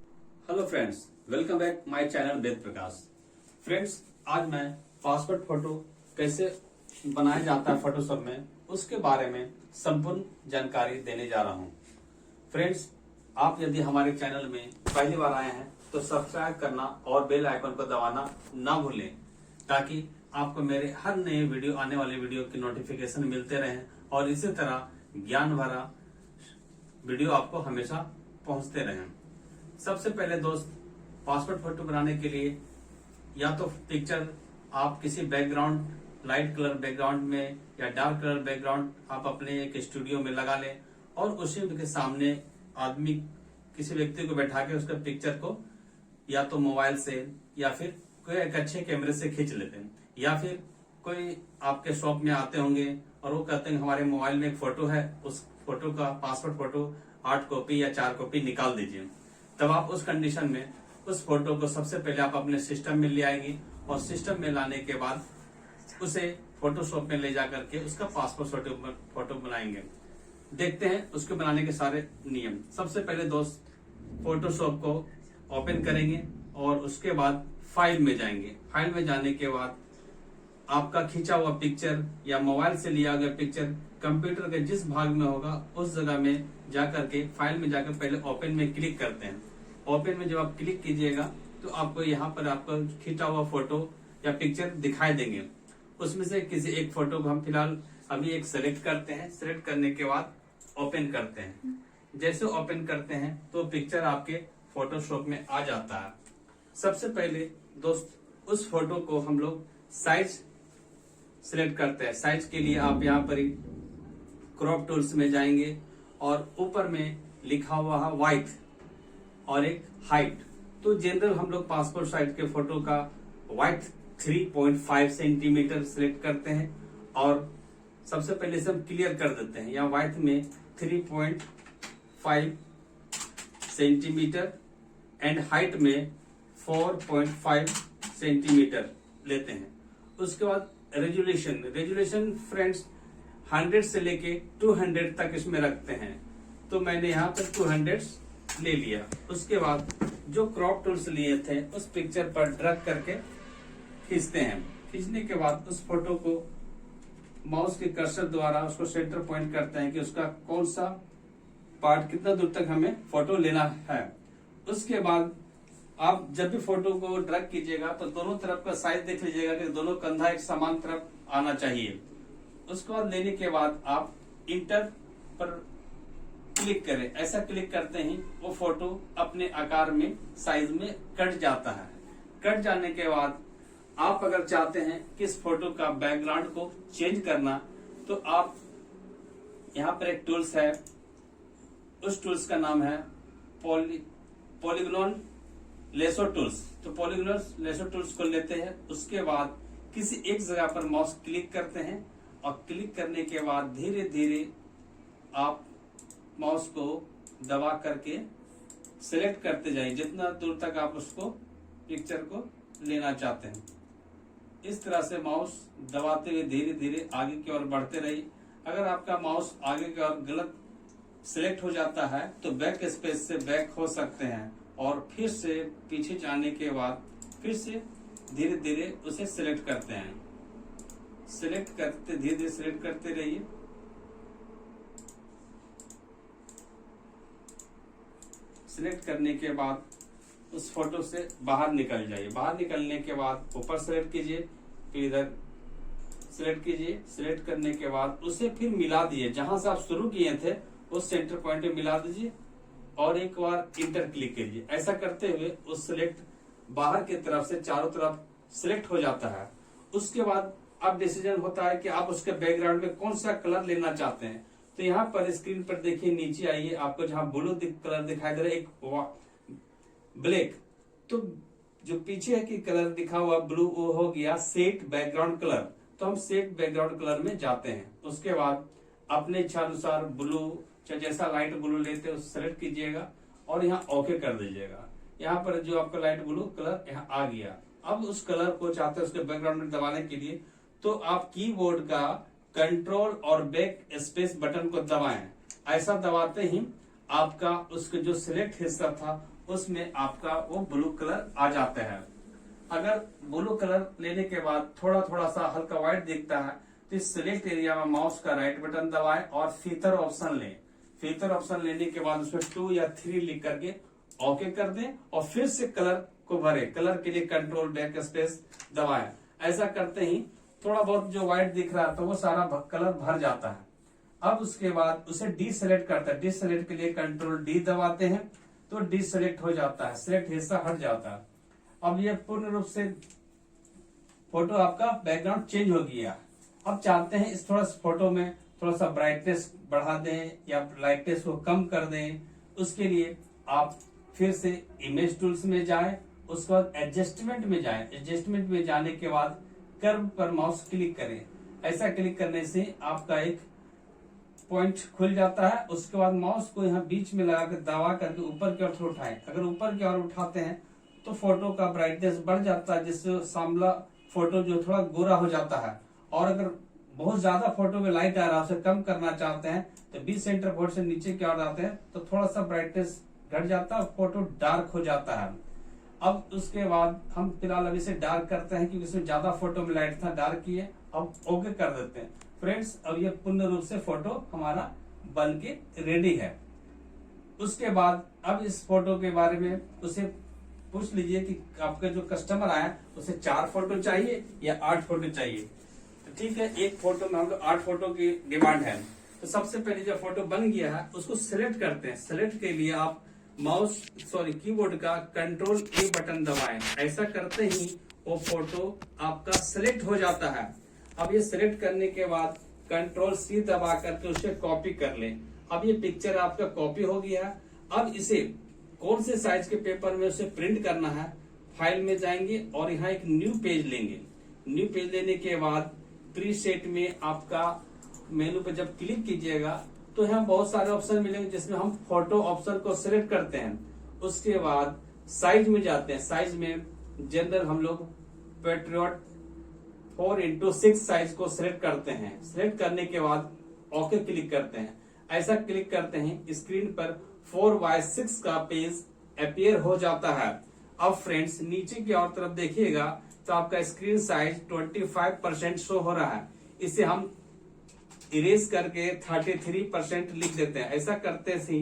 Hello friends, welcome back my channel Ved Prakash. Friends, आज मैं passport photo कैसे बनाया जाता है फोटोशॉप में उसके बारे में संपूर्ण जानकारी देने जा रहा हूं। फ्रेंड्स, आप यदि हमारे चैनल में पहली बार आए हैं तो सब्सक्राइब करना और बेल आइकन को दबाना ना भूलें, ताकि आपको मेरे हर नए वीडियो आने वाले वीडियो की नोटिफिकेशन मिलते रहें और इसी तरह ज्ञान भरा वीडियो आपको हमेशा पहुंचते रहें। सबसे पहले दोस्त, पासपोर्ट फोटो बनाने के लिए या तो पिक्चर आप किसी बैकग्राउंड लाइट कलर बैकग्राउंड में या डार्क कलर बैकग्राउंड आप अपने एक स्टूडियो में लगा लें और उसी के सामने आदमी किसी व्यक्ति को बैठा के उसका पिक्चर को या तो मोबाइल से या फिर कोई एक अच्छे कैमरे से खींच लेते हैं, या फिर कोई आपके शॉप में आते होंगे और वो कहते हैं हमारे मोबाइल में एक फोटो है, उस फोटो का पासपोर्ट फोटो 8 कॉपी या 4 कॉपी निकाल दीजिए। तब आप उस कंडीशन में उस फोटो को सबसे पहले आप अपने सिस्टम में ले आएंगे और सिस्टम में लाने के बाद उसे फोटोशॉप में ले जाकर के उसका पासपोर्ट फोटो बनाएंगे। देखते हैं उसके बनाने के सारे नियम। सबसे पहले दोस्त, फोटोशॉप को ओपन करेंगे और उसके बाद फाइल में जाएंगे। फाइल में जाने के बाद आपका खींचा हुआ पिक्चर या मोबाइल से लिया गया पिक्चर कंप्यूटर के जिस भाग में होगा उस जगह में जाकर के फाइल में जाकर पहले ओपन में क्लिक करते हैं। ओपन में जब आप क्लिक कीजिएगा तो आपको यहाँ पर आपका खींचा हुआ फोटो या पिक्चर दिखाई देंगे। उसमें से किसी एक फोटो को हम फिलहाल अभी एक सेलेक्ट करते हैं। सेलेक्ट करने के बाद ओपन करते हैं। जैसे ओपन करते हैं तो पिक्चर आपके फोटोशॉप में आ जाता है। सबसे पहले दोस्त, उस फोटो को हम लोग साइज सिलेक्ट करते हैं। साइज के लिए आप यहाँ पर क्रॉप टूल्स में जाएंगे और ऊपर में लिखा हुआ है वाइड और एक हाइट। तो जनरल हम लोग पासपोर्ट साइज के फोटो का वाइड 3.5 सेंटीमीटर सिलेक्ट करते हैं और सबसे पहले से हम क्लियर कर देते हैं। यहाँ वाइड में 3.5 सेंटीमीटर एंड हाइट में 4.5 सेंटीमीटर लेते हैं। उसके बाद रेजुलेशन फ्रेंड्स 100 से लेके 200 तक इसमें रखते हैं। तो मैंने यहाँ पर 200 ले लिया। उसके बाद जो क्रॉप टूल्स लिए थे उस पिक्चर पर ड्रैग करके खींचते हैं। खींचने के बाद उस फोटो को माउस के कर्सर द्वारा उसको सेंटर पॉइंट करते हैं कि उसका कौन सा पार्ट कितना दूर तक हमें फोटो लेना है। उसके बाद आप जब भी फोटो को ड्रैग कीजिएगा तो दोनों तरफ का साइज देख लीजिएगा कि दोनों कंधा एक समान तरफ आना चाहिए। उसके बाद लेने के बाद आप इंटर पर क्लिक करें। ऐसा क्लिक करते ही वो फोटो अपने आकार में साइज में कट जाता है। कट जाने के बाद आप अगर चाहते हैं कि इस फोटो का बैकग्राउंड को चेंज करना तो आप यहाँ पर एक टूल्स है, उस टूल्स का नाम है पॉलीगॉन लेसो टूल्स। तो पॉलीगॉन लेसो टूल्स को लेते हैं। उसके बाद किसी एक जगह पर माउस क्लिक करते हैं और क्लिक करने के बाद धीरे धीरे आप माउस को दबा करके सिलेक्ट करते जाइए जितना दूर तक आप उसको पिक्चर को लेना चाहते हैं। इस तरह से माउस दबाते हुए धीरे धीरे आगे की ओर बढ़ते रहिए। अगर आपका माउस आगे की ओर गलत सिलेक्ट हो जाता है तो बैक स्पेस से बैक हो सकते हैं और फिर से पीछे जाने के बाद फिर से धीरे धीरे उसे सिलेक्ट करते हैं। सिलेक्ट करते धीरे धीरे सिलेक्ट करते रहिए। सिलेक्ट करने के बाद उस फोटो से बाहर निकल जाइए। बाहर निकलने के बाद ऊपर सिलेक्ट कीजिए, फिर इधर सिलेक्ट कीजिए। सिलेक्ट करने के बाद उसे फिर मिला दिए, जहां से आप शुरू किए थे उस सेंटर पॉइंट में मिला दीजिए और एक बार इंटर क्लिक कीजिए। ऐसा करते हुए उस सिलेक्ट बाहर की तरफ से चारों तरफ सिलेक्ट हो जाता है। उसके बाद अब डिसीजन होता है कि आप उसके बैकग्राउंड में कौन सा कलर लेना चाहते हैं। तो यहाँ पर स्क्रीन पर देखिए, नीचे आइए, आपको जहां ब्लू कलर दिखाई दे रहा है, एक ब्लैक, तो जो पीछे है कि कलर दिखा हुआ ब्लू वो हो गया सेट बैकग्राउंड कलर। तो हम सेट बैकग्राउंड कलर में जाते हैं। उसके बाद अपने इच्छा अनुसार ब्लू चाहे जैसा लाइट ब्लू लेते हैं सेलेक्ट कीजिएगा और यहाँ ओके कर दीजिएगा। यहाँ पर जो आपका लाइट ब्लू कलर यहाँ आ गया। अब उस कलर को चाहते हैं उसके बैकग्राउंड में दबाने के लिए तो आप कीबोर्ड का कंट्रोल और बैक स्पेस बटन को दबाएं। ऐसा दबाते ही आपका उसका जो सिलेक्ट हिस्सा था उसमें आपका वो ब्लू कलर आ जाता है। अगर ब्लू कलर लेने के बाद थोड़ा थोड़ा सा हल्का व्हाइट दिखता है तो इस सिलेक्ट एरिया में माउस का राइट बटन दबाएं और फीचर ऑप्शन लें। फीचर ऑप्शन लेने के बाद उसमें 2 या 3 लिख करके ओके कर दें और फिर से कलर को भरे। कलर के लिए कंट्रोल बैक स्पेस दबाएं। ऐसा करते ही थोड़ा बहुत जो व्हाइट दिख रहा था वो सारा कलर भर जाता है। अब उसके बाद उसे डी सेलेक्ट करता है। डी सेलेक्ट के लिए कंट्रोल डी दबाते हैं तो डी सेलेक्ट हो जाता है, सिलेक्ट हिस्सा हट जाता है। अब ये पूर्ण रूप से फोटो आपका बैकग्राउंड चेंज हो गया। अब चाहते हैं इस थोड़ा फोटो में थोड़ा सा ब्राइटनेस बढ़ा दें या लाइटनेस को कम कर दें। उसके लिए आप फिर से इमेज टूल्स में जाएं, उसके बाद एडजस्टमेंट में जाएं। एडजस्टमेंट में जाने के बाद कर्व पर माउस क्लिक करें। ऐसा क्लिक करने से आपका एक पॉइंट खुल जाता है। उसके बाद माउस को यहाँ बीच में लगा कर दबा करके ऊपर की ओर उठाएं। अगर ऊपर की ओर उठाते हैं तो फोटो का ब्राइटनेस बढ़ जाता है, जिससे सामला फोटो जो थोड़ा गोरा हो जाता है। और अगर बहुत ज्यादा फोटो में लाइट आ रहा है उसे कम करना चाहते हैं तो बी सेंटर बोर्ड से नीचे की ओर आते हैं तो थोड़ा सा ब्राइटनेस घट जाता है, फोटो डार्क हो जाता है। अब उसके बाद हम फिलहाल अभी से डार्क करते हैं क्योंकि इसमें ज्यादा फोटो में लाइट था, डार्क किए। अब ओके कर देते हैं। फ्रेंड्स, अब ये पूर्ण रूप से फोटो हमारा बन के रेडी है। उसके बाद अब इस फोटो के बारे में उसे पूछ लीजिए कि आपका जो कस्टमर आया उसे 4 फोटो चाहिए या 8 फोटो चाहिए। तो ठीक है, एक फोटो में हम लोग 8 फोटो की डिमांड है। तो सबसे पहले जो फोटो बन गया है उसको सिलेक्ट करते हैं। सिलेक्ट के लिए आप कीबोर्ड का कंट्रोल ए बटन दबाएं। ऐसा करते ही वो फोटो आपका सिलेक्ट हो जाता है। अब ये सिलेक्ट करने के बाद कंट्रोल सी दबा करके उसे कॉपी कर लें। अब ये पिक्चर आपका कॉपी हो गया है। अब इसे कौन से साइज के पेपर में उसे प्रिंट करना है, फाइल में जाएंगे और यहाँ एक न्यू पेज लेंगे। न्यू पेज लेने के बाद प्रीसेट में आपका मेनू पे जब क्लिक कीजिएगा तो यहाँ बहुत सारे ऑप्शन मिलेंगे जिसमें हम फोटो ऑप्शन को सिलेक्ट करते हैं। उसके बाद साइज में जाते हैं। साइज में जनरल हम लोग पेट्रियट 4x6 साइज को सिलेक्ट करते हैं। सिलेक्ट करने के बाद ओके क्लिक करते हैं। ऐसा क्लिक करते हैं स्क्रीन पर 4x6 का पेज अपीयर हो जाता है। अब फ्रेंड्स, नीचे की ओर तरफ देखिएगा तो आपका स्क्रीन साइज 25% शो हो रहा है। इसे हम इरेज करके 33% लिख देते हैं। ऐसा करते ही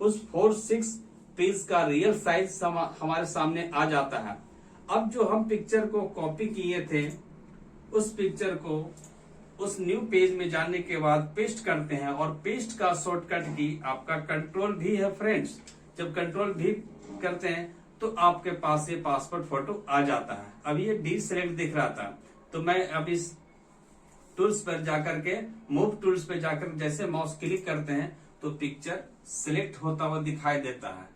उस 4x6 पेज का रियल साइज हमारे सामने आ जाता है। अब जो हम पिक्चर को कॉपी किए थे उस पिक्चर को उस न्यू पेज में जाने के बाद पेस्ट करते हैं और पेस्ट का शॉर्टकट की आपका कंट्रोल भी है। फ्रेंड्स, जब कंट्रोल भी करते हैं तो आपके पास ये पासपोर्ट फोटो आ जाता है। अब ये डी सेलेक्ट दिख रहा था तो मैं अब इस टूल्स पर जाकर के मूव टूल्स पे जाकर जैसे माउस क्लिक करते हैं तो पिक्चर सिलेक्ट होता हुआ दिखाई देता है।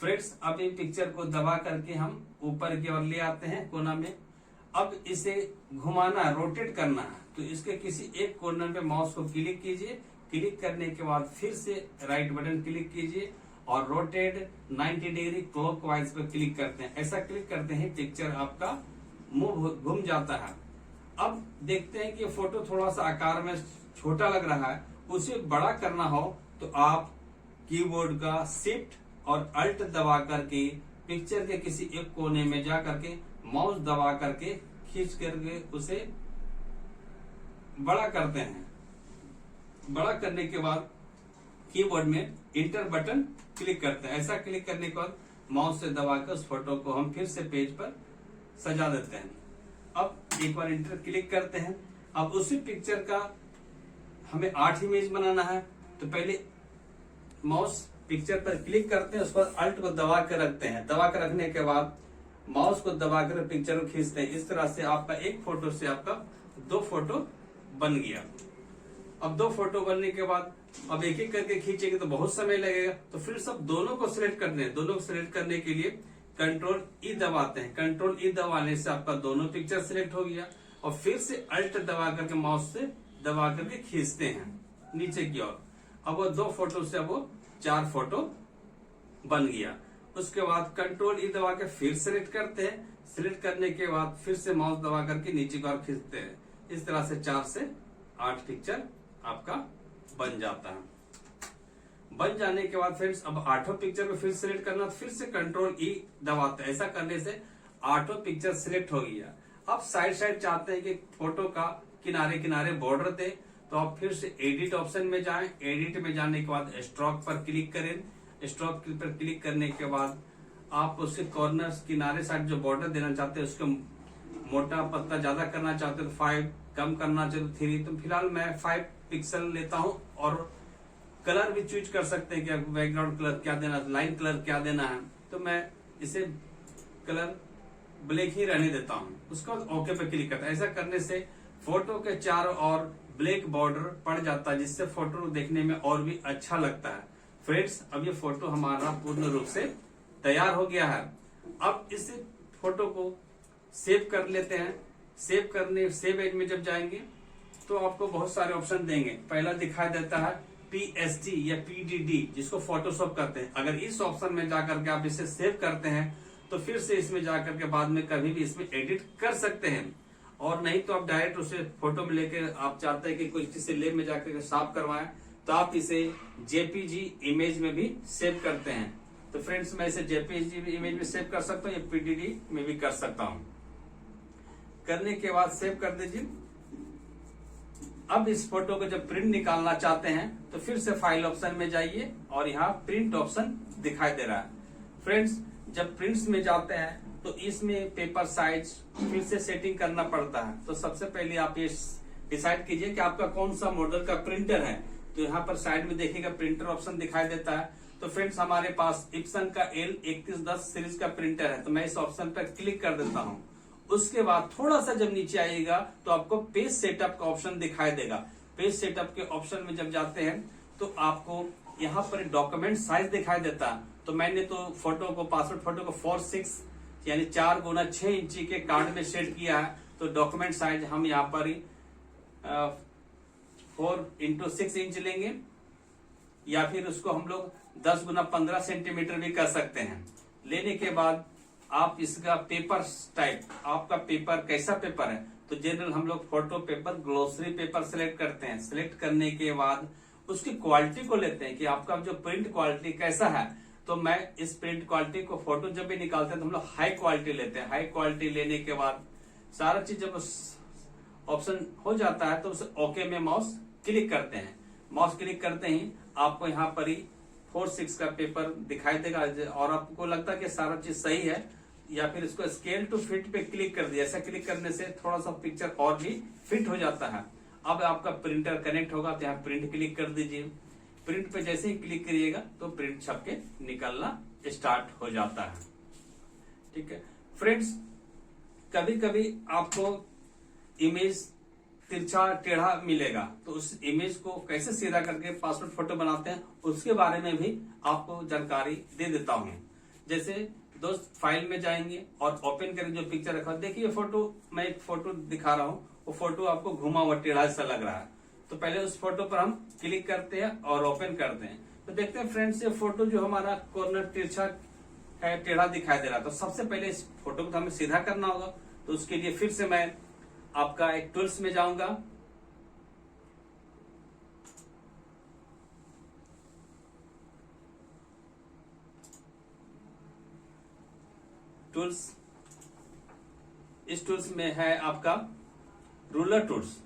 फ्रेंड्स, अब ये पिक्चर को दबा करके हम ऊपर की ओर ले आते हैं कोना में। अब इसे घुमाना, रोटेट करना है तो इसके किसी एक कॉर्नर पे माउस को क्लिक कीजिए। क्लिक करने के बाद फिर से राइट बटन क्लिक कीजिए और रोटेट 90 डिग्री क्लॉकवाइज पे क्लिक करते हैं। ऐसा क्लिक करते हैं पिक्चर आपका मूव घूम जाता है। अब देखते हैं कि फोटो थोड़ा सा आकार में छोटा लग रहा है, उसे बड़ा करना हो तो आप कीबोर्ड का शिफ्ट और अल्ट दबा करके पिक्चर के किसी एक कोने में जा करके माउस दबा करके खींच करके उसे बड़ा करते हैं। बड़ा करने के बाद कीबोर्ड में इंटर बटन क्लिक करते हैं। ऐसा क्लिक करने के बाद माउस से दबाकर उस फोटो को हम फिर से पेज पर सजा देते हैं। अब एक बार इंटर क्लिक करते हैं। अब उसी पिक्चर का हमें 8 इमेज बनाना है तो पहले माउस पिक्चर पर क्लिक करते हैं, उस पर अल्ट को दबा कर रखते हैं। दबा कर रखने के बाद माउस को दबाकर पिक्चर को खींचते हैं। इस तरह से आपका एक फोटो से आपका 2 फोटो बन गया। अब 2 फोटो बनने के बाद अब एक एक करके खींचेंगे तो बहुत समय लगेगा, तो फिर सब दोनों को सिलेक्ट करते हैं। दोनों को सिलेक्ट करने के लिए कंट्रोल ई दबाते हैं। कंट्रोल ई दबाने से आपका दोनों पिक्चर सिलेक्ट हो गया और फिर से अल्ट दबा करके माउस से दबा करके खींचते हैं नीचे की ओर। अब वो 2 फोटो से अब वो 4 फोटो बन गया। उसके बाद कंट्रोल ई दबा के फिर सिलेक्ट करते हैं। सिलेक्ट करने के बाद फिर से माउस दबा करके नीचे की ओर खींचते हैं। इस तरह से 4 से 8 पिक्चर आपका बन जाता है। बन जाने के बाद फ्रेंड्स अब ऑटो पिक्चर को फिर सिलेक्ट करना, तो फिर से कंट्रोल ई दबाते हैं। ऐसा करने से ऑटो पिक्चर सिलेक्ट हो गया। अब साइड साइड चाहते हैं कि फोटो का किनारे किनारे बॉर्डर दे, तो आप फिर से एडिट ऑप्शन में जाएं। एडिट में जाने के बाद स्ट्रोक पर क्लिक करें। स्ट्रोक पर क्लिक करने के बाद आप उसके कॉर्नर किनारे साइड जो बॉर्डर देना चाहते हैं उसको मोटा पतला ज्यादा करना चाहते हैं तो 5, कम करना चाहते तो 3। तो फिलहाल मैं 5 पिक्सल लेता हूं। और कलर भी चूज कर सकते हैं कि बैकग्राउंड कलर क्या देना, लाइन कलर क्या देना है। तो मैं इसे कलर ब्लैक ही रहने देता हूं। उसके बाद ओके पे क्लिक करता है। ऐसा करने से फोटो के चारों ओर ब्लैक बॉर्डर पड़ जाता है, जिससे फोटो देखने में और भी अच्छा लगता है। फ्रेंड्स अब ये फोटो हमारा पूर्ण रूप से तैयार हो गया है। अब इस फोटो को सेव कर लेते हैं। सेव एज में जब जाएंगे तो आपको बहुत सारे ऑप्शन देंगे। पहला दिखाई देता है PSD या PDD, जिसको फोटोशॉप करते हैं। अगर इस ऑप्शन में जाकर के आप इसे सेव करते हैं तो फिर से इसमें जाकर के बाद में कभी भी इसमें एडिट कर सकते हैं। और नहीं तो आप डायरेक्ट उसे फोटो में लेके आप चाहते हैं कि कोई किसी लैब में जाकर के साफ करवाएं तो आप इसे JPG इमेज में भी सेव करते हैं। तो फ्रेंड्स मैं इसे JPG इमेज में सेव कर सकता हूँ या PDD में भी कर सकता हूँ। करने के बाद सेव कर दीजिए। अब इस फोटो को जब प्रिंट निकालना चाहते हैं तो फिर से फाइल ऑप्शन में जाइए और यहाँ प्रिंट ऑप्शन दिखाई दे रहा है। फ्रेंड्स जब प्रिंट्स में जाते हैं तो इसमें पेपर साइज फिर से सेटिंग करना पड़ता है। तो सबसे पहले आप ये डिसाइड कीजिए कि आपका कौन सा मॉडल का प्रिंटर है। तो यहाँ पर साइड में देखिएगा प्रिंटर ऑप्शन दिखाई देता है। तो फ्रेंड्स हमारे पास इप्सन का L3110 सीरीज का प्रिंटर है, तो मैं इस ऑप्शन पर क्लिक कर देता हूँ। उसके बाद थोड़ा सा जब नीचे आइएगा तो आपको पेज सेटअप का ऑप्शन दिखाई देगा। पेज सेटअप के ऑप्शन में जब जाते हैं तो आपको यहाँ पर डॉक्यूमेंट साइज दिखाई देता है। तो मैंने तो पासपोर्ट फोटो को 4:6 यानी 4x6 इंची के कार्ड में सेट किया है। तो डॉक्यूमेंट साइज हम यहाँ पर 4x6 इंच लेंगे, या फिर उसको हम लोग 10x15 सेंटीमीटर भी कर सकते हैं। लेने के बाद आप इसका पेपर टाइप, आपका पेपर कैसा पेपर है, तो जनरल हम लोग photo paper glossary paper select करते हैं। सिलेक्ट करने के बाद उसकी क्वालिटी को लेते हैं कि आपका जो प्रिंट क्वालिटी कैसा है। तो मैं इस प्रिंट क्वालिटी को फोटो जब भी निकालते हैं तो हम लोग हाई क्वालिटी लेते हैं। हाई क्वालिटी लेने के बाद सारा चीज जब ऑप्शन हो जाता है तो उसे ओके में माउस क्लिक करते हैं। माउस क्लिक करते ही आपको यहाँ पर ही 4:6 का पेपर दिखाई देगा और आपको लगता है कि सारा चीज सही है, या फिर इसको स्केल टू फिट पे क्लिक कर दिया। ऐसा क्लिक करने से थोड़ा सा पिक्चर और भी फिट हो जाता है। अब आपका प्रिंटर कनेक्ट होगा तो यहाँ प्रिंट क्लिक कर दीजिए। प्रिंट पे जैसे ही क्लिक करिएगा तो प्रिंट छप के निकलना स्टार्ट हो जाता है। ठीक है फ्रेंड्स, कभी कभी आपको इमेज तिरछा टेढ़ा मिलेगा, तो उस इमेज को कैसे सीधा करके पासपोर्ट फोटो बनाते हैं उसके बारे में भी आपको जानकारी दे देता हूँ। जैसे दोस्त फाइल में जाएंगे और ओपन करके जो पिक्चर रखा, देखिए फोटो, मैं एक फोटो दिखा रहा हूँ, वो फोटो आपको घुमा हुआ टेढ़ा सा लग रहा है। तो पहले उस फोटो पर हम क्लिक करते हैं और ओपन करते हैं तो देखते हैं फ्रेंड्स ये फोटो जो हमारा कॉर्नर तिरछा है, टेढ़ा दिखाई दे रहा है। तो सबसे पहले इस फोटो को हमें सीधा करना होगा। तो उसके लिए फिर से मैं आपका एक टूल्स में जाऊंगा। टूल्स, इस टूल्स में है आपका रूलर टूल्स।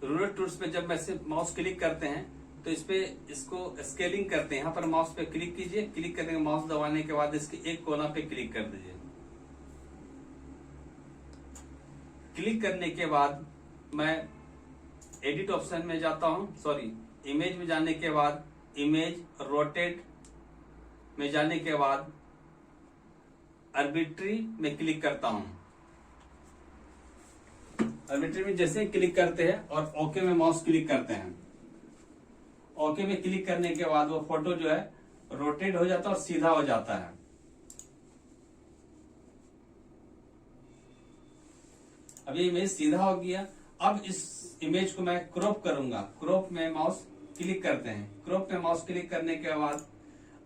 रूलर टूल्स पे जब वैसे माउस क्लिक करते हैं तो इस पे इसको स्केलिंग करते हैं। यहाँ पर माउस पे क्लिक कीजिए। क्लिक करने के माउस दबाने के बाद इसके एक कोना पे क्लिक कर दीजिए। क्लिक करने के बाद मैं एडिट ऑप्शन में जाता हूं, सॉरी इमेज में जाने के बाद इमेज रोटेट में जाने के बाद आर्बिट्री में क्लिक करता हूं। आर्बिट्री में जैसे ही क्लिक करते हैं और ओके में माउस क्लिक करते हैं, ओके में क्लिक करने के बाद वो फोटो जो है रोटेट हो जाता है और सीधा हो जाता है। अब ये इमेज सीधा हो गया। अब इस इमेज को मैं क्रॉप करूंगा। क्रॉप में माउस क्लिक करते हैं। क्रॉप में माउस क्लिक करने के बाद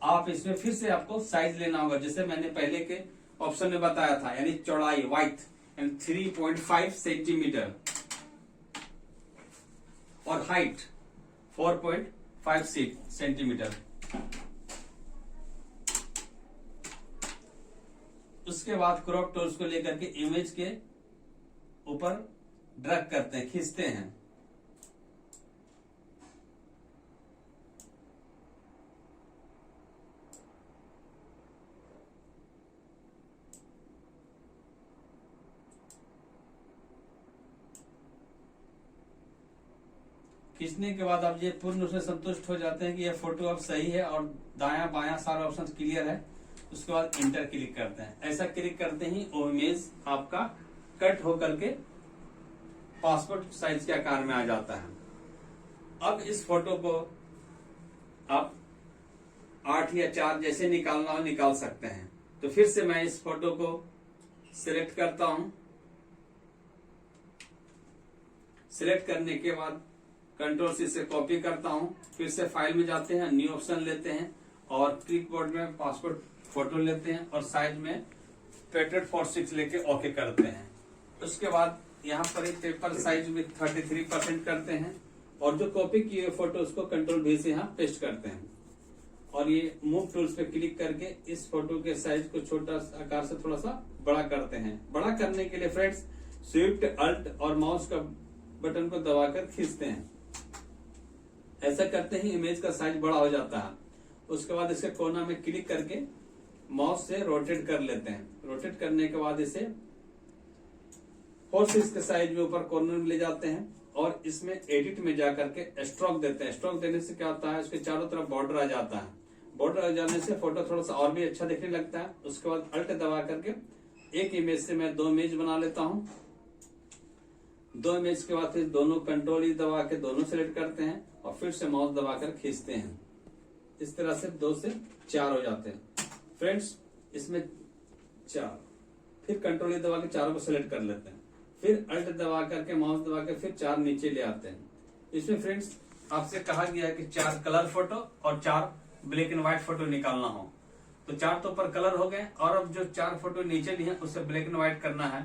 आप इसमें फिर से आपको साइज लेना होगा, जैसे मैंने पहले के ऑप्शन में बताया था, यानी चौड़ाई वाइड 3.5 सेंटीमीटर और हाइट 5 सेंटीमीटर। उसके बाद क्रॉप टूल्स को लेकर के इमेज के ऊपर ड्रैग करते हैं, खींचते हैं। खींचने के बाद आप ये पूर्ण रूप से संतुष्ट हो जाते हैं कि यह फोटो अब सही है और दायां बायां सारा ऑप्शन क्लियर है। उसके बाद इंटर क्लिक करते हैं। ऐसा क्लिक करते ही वो इमेज आपका कट होकर के पासपोर्ट साइज के आकार में आ जाता है। अब इस फोटो को आप 8 या 4 जैसे निकालना हो निकाल सकते हैं। तो फिर से मैं इस फोटो को सिलेक्ट करता हूं। सिलेक्ट करने के बाद कंट्रोल C से कॉपी करता हूं। फिर से फाइल में जाते हैं, न्यू ऑप्शन लेते हैं और क्लिक बोर्ड में पासपोर्ट फोटो लेते हैं और साइज में पेटेड 4:6 लेके ओके करते हैं। उसके बाद यहाँ पर एक पेपर साइज में 33% करते हैं और जो कॉपी किए फोटो उसको कंट्रोल V से यहाँ पेस्ट करते हैं और ये मूव टूल्स पे क्लिक करके इस फोटो के साइज को छोटा आकार से थोड़ा सा बड़ा करते हैं। बड़ा करने के लिए फ्रेंड्स स्विफ्ट अल्ट और माउस का बटन को दबाकर खींचते हैं। ऐसा करते ही इमेज का साइज बड़ा हो जाता है। उसके बाद इसके कोना में क्लिक करके माउस से रोटेट कर लेते हैं। रोटेट करने के बाद इसे 4:6 के साइज में ऊपर कॉर्नर में ले जाते हैं और इसमें एडिट में जाकर के स्ट्रोक देते हैं। स्ट्रोक देने से क्या होता है, उसके चारों तरफ बॉर्डर आ जाता है। बॉर्डर आ जाने से फोटो थोड़ा सा और भी अच्छा दिखने लगता है। उसके बाद अल्ट दबा करके एक इमेज से मैं 2 इमेज बना लेता हूं। 2 इमेज के बाद फिर दोनों कंट्रोल ही दबा के दोनों सेलेक्ट करते हैं और फिर से माउस दबाकर खींचते हैं। इस तरह से 2 से 4 हो जाते हैं फ्रेंड्स। इसमें 4 फिर कंट्रोल ही दबा के चारों को सिलेक्ट कर लेते हैं। फिर अल्ट दबा करके माउस दबा के फिर 4 नीचे ले आते हैं। इसमें फ्रेंड्स आपसे कहा गया है कि 4 कलर फोटो और 4 ब्लैक एंड व्हाइट फोटो निकालना हो। तो 4 तो ऊपर कलर हो गए और अब जो 4 फोटो नीचे लिए हैं उसे ब्लैक एंड व्हाइट करना है।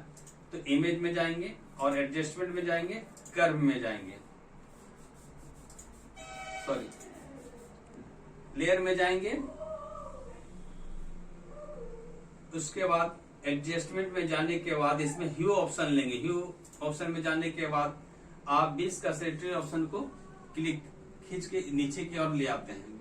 तो इमेज में जाएंगे और एडजस्टमेंट में जाएंगे, कर्व में जाएंगे, सॉरी लेयर में जाएंगे। उसके बाद एडजस्टमेंट में जाने के बाद इसमें ह्यू ऑप्शन लेंगे। ह्यू ऑप्शन में जाने के बाद आप 20 का सेलेक्टेड ऑप्शन को क्लिक खींच के नीचे की ओर ले आते हैं,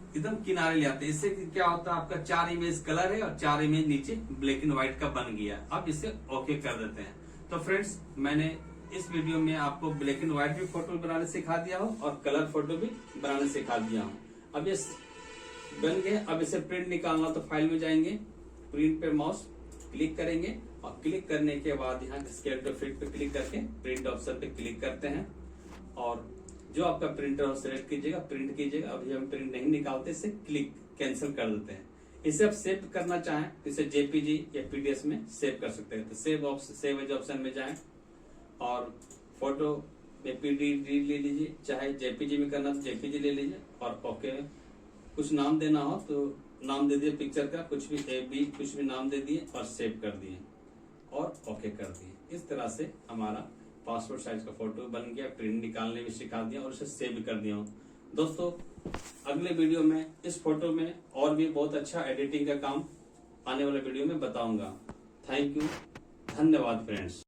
एकदम किनारे ले आते हैं। इससे क्या होता है, आपका 4 इमेज कलर है और 4 इमेज नीचे ब्लैक एंड व्हाइट का बन गया। अब इसे ओके कर देते हैं। तो फ्रेंड्स मैंने इस वीडियो में आपको ब्लैक एंड व्हाइट भी फोटो बनाने सिखा दिया हूँ और कलर फोटो भी बनाने सिखा दिया हूँ। अब ये बन गए। अब इसे प्रिंट निकालना तो फाइल में जाएंगे, प्रिंट पे माउस क्लिक करेंगे और क्लिक करने के बाद यहाँ स्केल टू फिट पे क्लिक करके प्रिंट ऑप्शन पे क्लिक करते हैं और जो आपका प्रिंटर हो सिलेक्ट कीजिएगा, प्रिंट कीजिएगा। अभी हम प्रिंट नहीं निकालते, इसे क्लिक कैंसिल कर देते हैं। इसे आप सेव करना चाहें तो इसे जेपीजी या पीडीएफ में सेव कर सकते हैं। तो सेव एज ऑप्शन में जाएं और फोटो में पीडीडी ले लीजिए, चाहे जेपीजी में करना तो जेपीजी ले लीजिए और ओके। कुछ नाम देना हो तो नाम दे दिए पिक्चर का, कुछ भी AB कुछ भी नाम दे दिए और सेव कर दिए और ओके कर दिए। इस तरह से हमारा पासपोर्ट साइज का फोटो बन गया। प्रिंट निकालने भी सिखा दिया और उसे सेव भी कर दिया हूँ। दोस्तों अगले वीडियो में इस फोटो में और भी बहुत अच्छा एडिटिंग का काम आने वाले वीडियो में बताऊंगा। थैंक यू, धन्यवाद फ्रेंड्स।